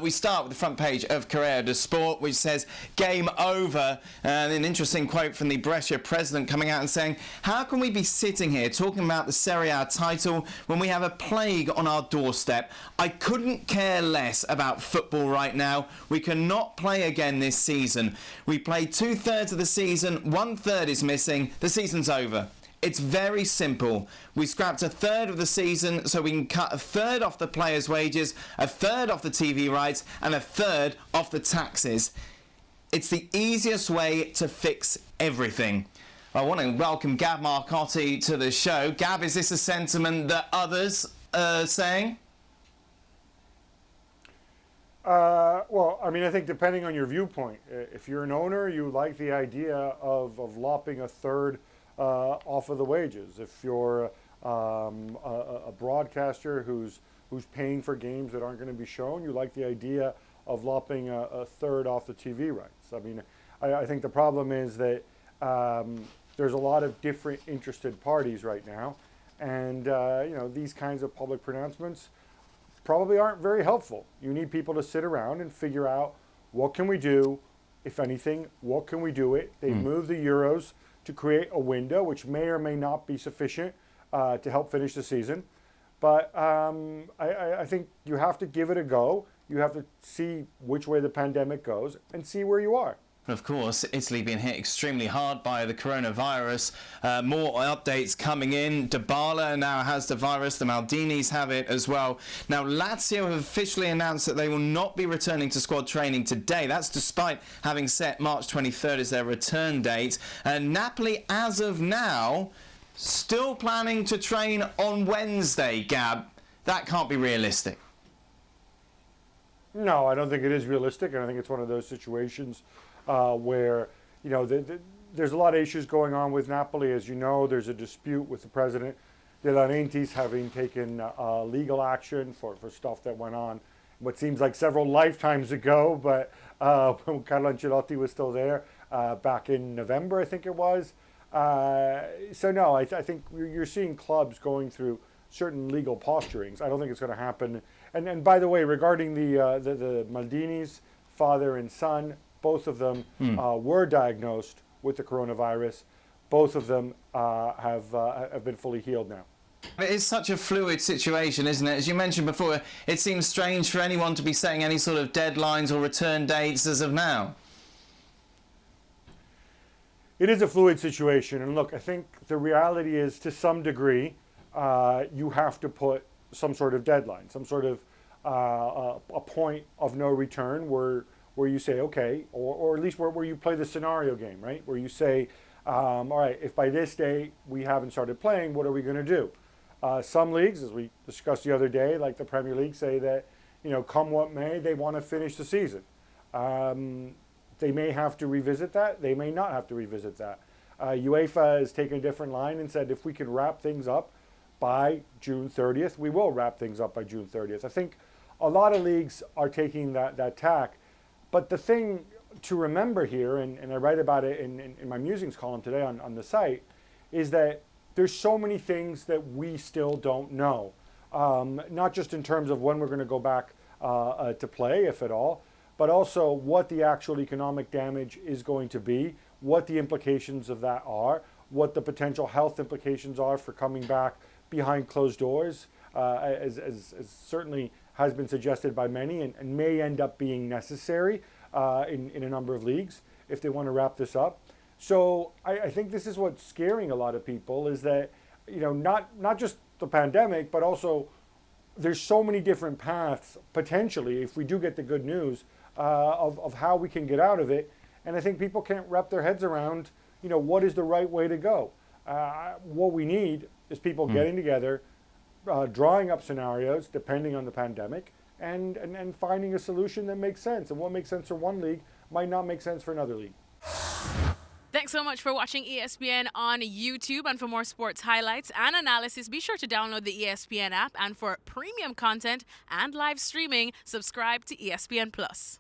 We start with the front page of Corriere dello Sport, which says, game over. And an interesting quote from the Brescia president coming out and saying, how can we be sitting here talking about the Serie A title when we have a plague on our doorstep? I couldn't care less about football right now. We cannot play again this season. We played 2/3 of the season, 1/3 is missing. The season's over. It's very simple. We scrapped 1/3 of the season so we can cut 1/3 off the players' wages, 1/3 off the TV rights, and 1/3 off the taxes. It's the easiest way to fix everything. I want to welcome Gab Marcotti to the show. Gab, is this a sentiment that others are saying? Well, I mean, I think depending on your viewpoint, if you're an owner, you like the idea of lopping 1/3 off of the wages. If you're a broadcaster who's paying for games that aren't going to be shown, you like the idea of lopping 1/3 off the TV rights. I mean, I think the problem is that there's a lot of different interested parties right now, and you know, these kinds of public pronouncements probably aren't very helpful. You need people to sit around and figure out, what can we do, if anything, what can we do it? They've moved the Euros to create a window, which may or may not be sufficient to help finish the season. But I think you have to give it a go. You have to see which way the pandemic goes and see where you are. Of course, Italy being hit extremely hard by the coronavirus. More updates coming in. Dybala now has the virus. The Maldinis have it as well. Now, Lazio have officially announced that they will not be returning to squad training today. That's despite having set March 23rd as their return date. And Napoli, as of now, still planning to train on Wednesday, Gab. That can't be realistic. No, I don't think it is realistic. And I think it's one of those situations where, you know, there's a lot of issues going on with Napoli. As you know, there's a dispute with the president, De Laurentiis, having taken legal action for stuff that went on what seems like several lifetimes ago, but when Carlo Ancelotti was still there back in November, I think it was. So no, I think you're seeing clubs going through certain legal posturings. I don't think it's going to happen. And by the way, regarding the Maldinis, father and son, both of them were diagnosed with the coronavirus. Both of them have been fully healed now. It is such a fluid situation, isn't it? As you mentioned before, it seems strange for anyone to be setting any sort of deadlines or return dates as of now. It is a fluid situation. And look, I think the reality is, to some degree, you have to put some sort of deadline, some sort of a point of no return where you say, okay, or at least where you play the scenario game, right? Where you say, all right, if by this day we haven't started playing, what are we going to do? Some leagues, as we discussed the other day, like the Premier League, say that, you know, come what may, they want to finish the season. They may have to revisit that. They may not have to revisit that. UEFA has taken a different line and said, if we can wrap things up by June 30th, we will wrap things up by June 30th. I think a lot of leagues are taking that tack. But the thing to remember here, and I write about it in my musings column today on the site, is that there's so many things that we still don't know. Not just in terms of when we're going to go back to play, if at all, but also what the actual economic damage is going to be, what the implications of that are, what the potential health implications are for coming back behind closed doors, as certainly has been suggested by many and may end up being necessary in a number of leagues if they want to wrap this up. So I think this is what's scaring a lot of people, is that, you know, not just the pandemic, but also there's so many different paths potentially, if we do get the good news, of how we can get out of it. And I think people can't wrap their heads around, you know, what is the right way to go. What we need is people getting together, drawing up scenarios depending on the pandemic, and finding a solution that makes sense. And what makes sense for one league might not make sense for another league. Thanks so much for watching ESPN on YouTube. And for more sports highlights and analysis, be sure to download the ESPN app. And for premium content and live streaming, subscribe to ESPN Plus.